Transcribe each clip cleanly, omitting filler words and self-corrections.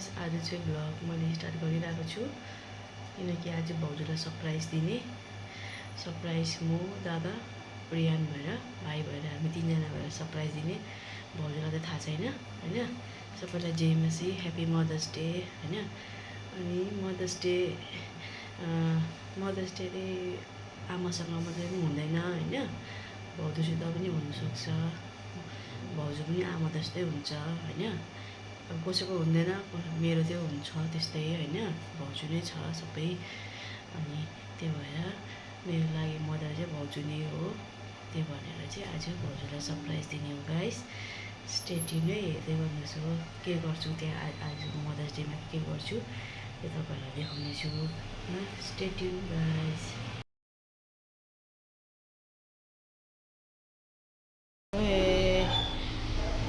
Guys आज चाहिँ vlog मैले स्टार्ट गरिरहेको छु किनकि आज भाउजूलाई सरप्राइज दिने सरप्राइज म दादा प्रियान भएर भाइ भएर हामी तीनजना भएर सरप्राइज दिने भाउजूलाई त थाहा छैन हैन सबैलाई जेएमसी ह्यापी मदर्स डे हैन अनि मदर्स डे रे आमासँग मात्रै पनि हुँदैन हैन भाउजूसित पनि हुनसक्छ भाउजू पनि आमा जस्तै हुन्छ हैन अब कसैको हुँदैन मेरो त्यो हुन्छ त्यस्तै हैन भाउजू नै छ सबै अनि त्यो भएर मेरो लागि मदर चाहिँ भाउजू नै हो त्यो भनेर चाहिँ आज भाउजूलाई सरप्राइज दिने हो गाइस स्टे ट्युन है हेर्दै गर्नुहोस् हो के गर्छु त्यहाँ आज मदर्स डेमा के गर्छु त्यो तपाईँहरूलाई देखाउने छु स्टे ट्युन गाइस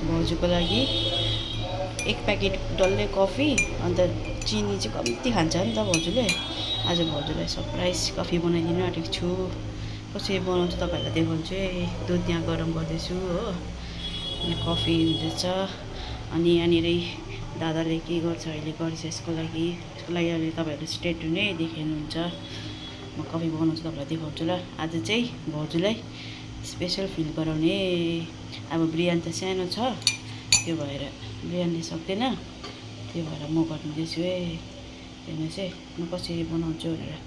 भाउजूको लागि एक प्याकेट डल्लै कफी अन्त चिनी चाहिँ कम्ती खान्छ नि त भाउजूले आज भाउजूलाई सरप्राइज कफी बनाइदिनु आँटेको छु कसरी बनाउँछु तपाईँहरूलाई देखाउँछु है दुध यहाँ गरम गर्दैछु हो अनि कफी हुँदैछ अनि यहाँनिरै दादाले के गर्छ अहिले गरिछ यसको लागि अहिले तपाईँहरूले स्टेट नै देख्नुहुन्छ म कफी बनाउँछु तपाईँलाई देखाउँछु ल आज चाहिँ भाउजूलाई स्पेसल फिल गराउने अब ब्रियान त सानो छ त्यो भएर ब्रियानले सक्दैन त्यो भएर म गरिदिँदैछु है हेर्नुहोस् है म कसरी बनाउँछु भनेर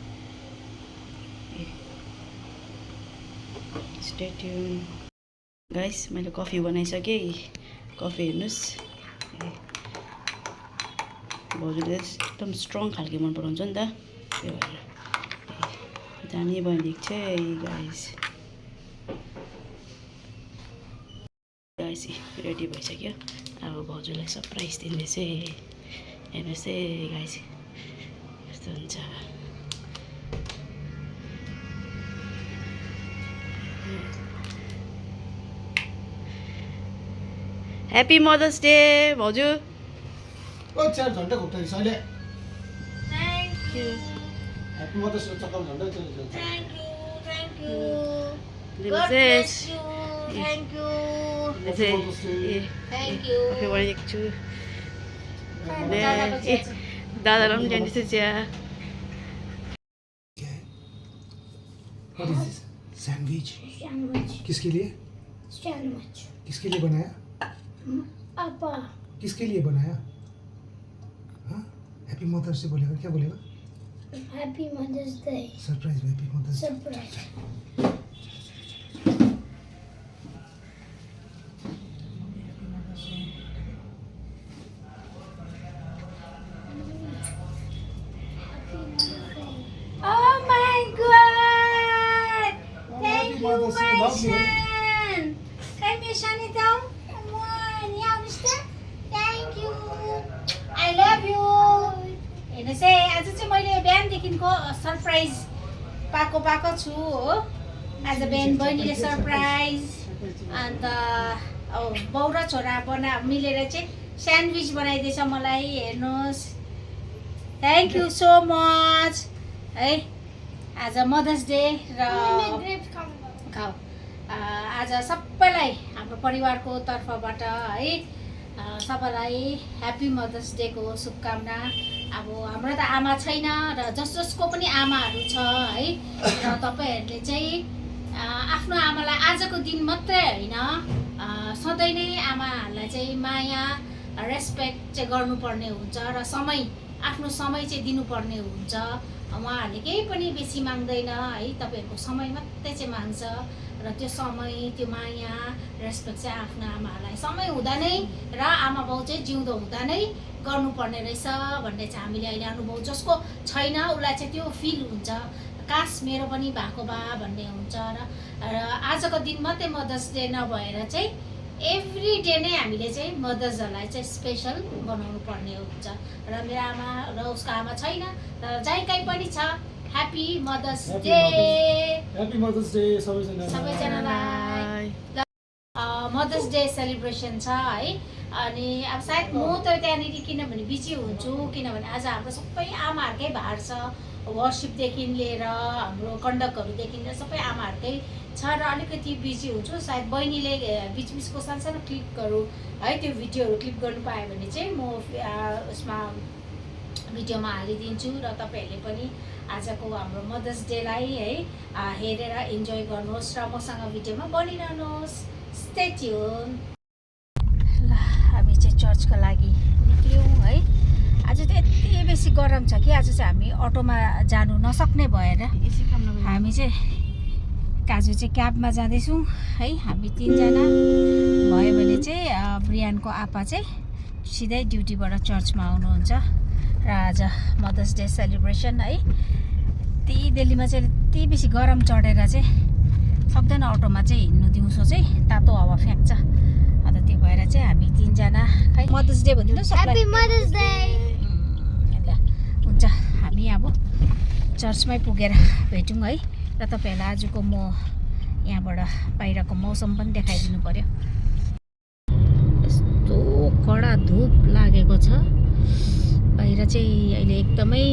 स्टे ट्युन गाइस मैले कफी बनाइसकेँ कफी हेर्नुहोस् भाउजूले एकदम स्ट्रङ खालको मन पराउँछ नि त त्यो भएर दामी बनाइदिएको छ है गाइस रेडी भइसक्यो अब भाउजूलाई सरप्राइज दिँदैछु हेर्नुहोस् है गाइस यस्तो हुन्छ ह्याप्पी मदर्स डे भाउजू Happy Mother's Day, Thank you. God bless you. Thank you. Coffee बनाइदिएको छु दादालाई पनि ल्याइदिन्छु चिया What is this? Sandwich. किसके लिए? Sandwich. किसके लिए बनाया? Papa. किसके लिए बनाया? हाँ? हैप्पी मदर्स डे बोलेगा क्या बोलेगा? Happy Mother's Day. Surprise happy mother's day. Surprise. Oh my God! Thank you, my son. Can you shut it down? Come on, you understand? Thank you. I love you. हेर्नुहोस् है आज चाहिँ मैले बिहानदेखिको surprise पाएको छु हो आज बिहान बहिनीले सरप्राइज अन्त बाउ र छोरा मिलेर चाहिँ स्यान्डविच बनाइदिएछ मलाई हेर्नुहोस् थ्याङ्क यू सो मच है आज मदर्स डे र खाऊ आज सबैलाई हाम्रो परिवारको तर्फबाट है सबैलाई ह्याप्पी मदर्स डेको शुभकामना अब हाम्रो त आमा छैन र जसको पनि आमाहरू छ है र तपाईँहरूले चाहिँ आफ्नो आमालाई आजको दिन मात्रै होइन सधैँ नै आमाहरूलाई चाहिँ माया रेस्पेक्ट चाहिँ गर्नुपर्ने हुन्छ र आफ्नो समय चाहिँ दिनुपर्ने हुन्छ उहाँहरूले केही पनि बेसी माग्दैन है तपाईँहरूको समय मात्रै चाहिँ माग्छ र त्यो समय त्यो माया रेस्पेक्ट चाहिँ आफ्नो आमाहरूलाई समय हुँदा नै र आमा बाउ चाहिँ जिउँदो हुँदा नै गर्नुपर्ने रहेछ भन्ने चाहिँ हामीले अहिले अनुभव जसको छैन उसलाई चाहिँ त्यो फिल हुन्छ काश मेरो पनि भएको भए भन्ने हुन्छ र आजको दिन मात्रै मदर्स डे नभएर चाहिँ एभ्री डे नै हामीले चाहिँ मदर्सहरूलाई चाहिँ स्पेसल बनाउनु पर्ने हुन्छ र मेरो आमा र उसको आमा छैन तर जहीँ कहीँ पनि छ happy mother's day happy mother's day सबैजनालाई मदर्स डे सेलिब्रेसन छ है अनि अब सायद म त त्यहाँनिर किनभने बिजी हुन्छु, किनभने आज हाम्रो सबै आमाहरूकै भार छ, वर्सिपदेखि लिएर हाम्रो कन्डक्टहरूदेखि लिएर सबै आमाहरूकै छ र अलिकति बिजी हुन्छु। सायद बहिनीले बिचबिचको सानो क्लिपहरू है त्यो भिडियोहरू क्लिप गर्नु पायो भने चाहिँ म उसमा भिडियोमा हालिदिन्छु र तपाईँहरूले पनि आजको हाम्रो मदर्स डेलाई है हेरेर इन्जोय गर्नुहोस् र मसँग भिडियोमा बनिरहनुहोस्। Stay tune. ल हामी चाहिँ चर्चको लागि निक्ल्यौँ है। आज चाहिँ यति बेसी गरम छ कि आज चाहिँ हामी अटोमा जानु नसक्ने भएर हामी चाहिँ काजु चाहिँ क्याबमा जाँदैछौँ है। हामी 3 जना भयो भने चाहिँ ब्रियानको आपा चाहिँ सिधै ड्युटीबाट चर्चमा आउनुहुन्छ र आज मदर्स डे सेलिब्रेसन है। त्यही दिल्लीमा चाहिँ यति बेसी गरम चढेर चाहिँ सक्दैन अटोमा चाहिँ हिँड्नु, दिउँसो चाहिँ तातो हावा फ्याँक्छ। अन्त त्यो भएर चाहिँ हामी 3 जना खै मदर्स डे भनिदिनु सबैलाई। Happy Mother's Day. ल हुन्छ, हामी अब चर्चमै पुगेर भेटौँ है। र तपाईँहरूलाई आजको म यहाँबाट बाहिरको मौसम पनि देखाइदिनु पर्यो। यस्तो कडा धुप लागेको छ बाहिर चाहिँ अहिले एकदमै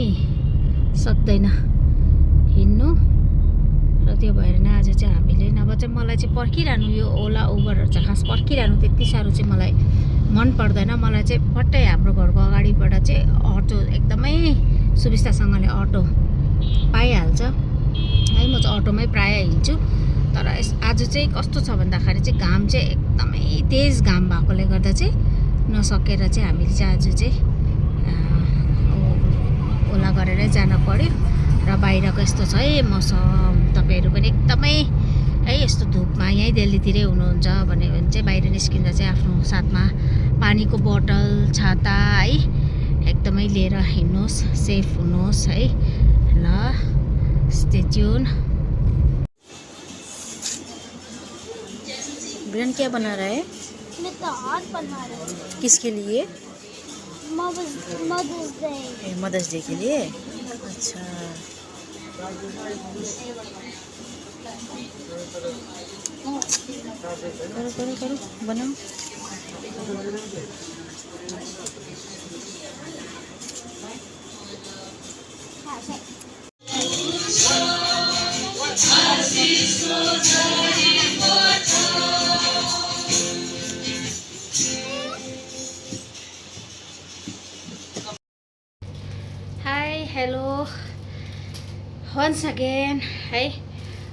सक्दैन हिँड्नु र त्यो भएर नै आज चाहिँ हामीले नभए चाहिँ मलाई चाहिँ पर्खिरहनु यो ओला उबरहरू चाहिँ खास पर्खिरहनु त्यति साह्रो चाहिँ मलाई मन पर्दैन। मलाई चाहिँ फट्टै हाम्रो घरको अगाडिबाट चाहिँ अटो एकदमै सुविस्तासँगले अटो पाइहाल्छ है। म चाहिँ अटोमै प्रायः हिँड्छु। तर आज चाहिँ कस्तो छ भन्दाखेरि चाहिँ घाम चाहिँ एकदमै तेज घाम भएकोले गर्दा चाहिँ नसकेर चाहिँ हामीले चाहिँ आज चाहिँ ओला गरेरै जान पर्यो। र बाहिरको यस्तो छ है मौसम, तपाईँहरू पनि एकदमै है यस्तो धुपमा यहीँ दिल्लीतिरै हुनुहुन्छ भने चाहिँ बाहिर निस्किँदा चाहिँ आफ्नो साथमा पानीको बोतल, छाता है एकदमै लिएर हिँड्नुहोस्, सेफ हुनुहोस् है। ल स्टे ट्यून। ब्रियन क्या बना रहा है? मैं तो हाथ बना रही हूँ। किसके लिए? Mothers day. मदर्स डे के लिए। अच्छा करो करो करो बनाओ। हाई हेलो वन्स अगेन है,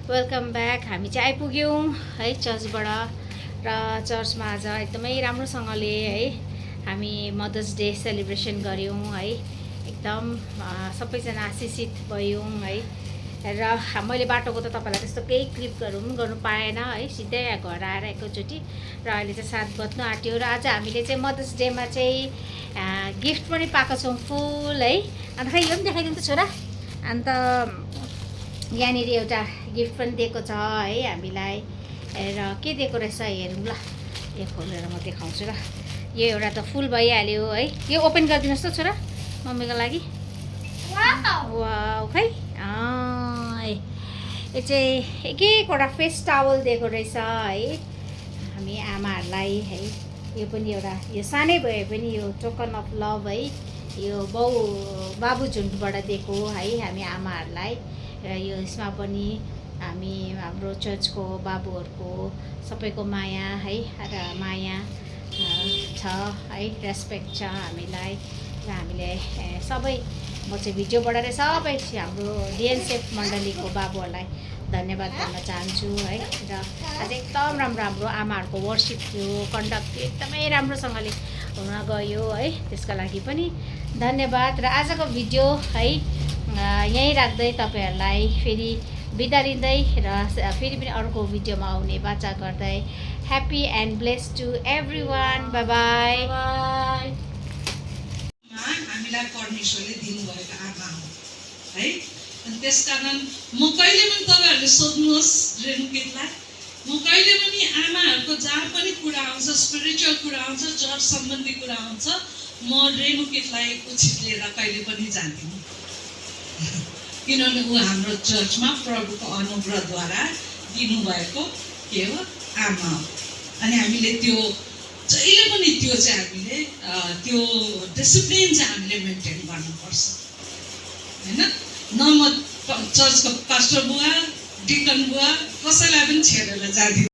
वेलकम ब्याक। हामी चाहिँ आइपुग्यौँ है चर्चबाट र चर्चमा आज एकदमै राम्रोसँगले है हामी मदर्स डे सेलिब्रेसन गऱ्यौँ है। एकदम सबैजना आशिषित भयौँ है। र मैले बाटोको त तपाईँलाई त्यस्तो केही क्लिपहरू पनि गर्नु पाएन है, सिधै घर आएर एकैचोटि। र अहिले चाहिँ 7 बज्नु आँट्यो र आज हामीले चाहिँ मदर्स डेमा चाहिँ गिफ्ट पनि पाएको छौँ फुल है। अन्त खै यो पनि देखाइदिनु त छोरा। अन्त यहाँनिर एउटा गिफ्ट पनि दिएको छ है हामीलाई। र के दिएको रहेछ हेरौँ ल, यो खोलेर म देखाउँछु र। यो एउटा त फुल भइहाल्यो है। यो ओपन गरिदिनुहोस् त छोरा मम्मीको लागि। वाउ खै यो चाहिँ एक एकवटा फेस टावल दिएको रहेछ है हामी आमाहरूलाई है। यो पनि एउटा, यो सानै भए पनि यो टोकन अफ लभ है, यो बाबु झुन्डबाट दिएको है हामी आमाहरूलाई। र यो यसमा पनि हामी हाम्रो चर्चको बाबुहरूको सबैको माया है र माया छ है, रेस्पेक्ट छ हामीलाई। र हामीले सबै म चाहिँ भिडियोबाट नै सबै हाम्रो डिएनसेफ मण्डलीको बाबुहरूलाई धन्यवाद भन्न चाहन्छु है। र आज एकदम राम्रो हाम्रो आमाहरूको वर्सिप थियो, कन्डक्ट थियो, एकदमै राम्रोसँगले हुन गयो है, त्यसको लागि पनि धन्यवाद। र आजको भिडियो है यहीँ राख्दै तपाईँहरूलाई फेरि बिदा लिँदै र फेरि पनि अर्को भिडियोमा आउने बाचा गर्दै happy and bless to everyone. Bye bye. हामीलाई परमेश्वरले दिनुभएको आमा हो है। अनि त्यसकारण म कहिले पनि तपाईँहरूले सोध्नुहोस् रेणुकेतलाई, म कहिले पनि आमाहरूको जहाँ पनि कुरा आउँछ, स्पिरिचुअल कुरा आउँछ, चर्च सम्बन्धी कुरा आउँछ, म रेणुकेतलाई उचित लिएर कहिले पनि जान्दिनँ। किनभने ऊ हाम्रो चर्चमा प्रभुको अनुग्रहद्वारा दिनुभएको के हो आमा हो। अनि हामीले त्यो जहिले कहिले पनि त्यो चाहिँ हामीले त्यो डिसिप्लिन चाहिँ हामीले मेन्टेन गर्नुपर्छ हैन। न म चर्चको पास्टर बुवा डिकन बुवा कसैलाई पनि छेडेर जाँदिनँ।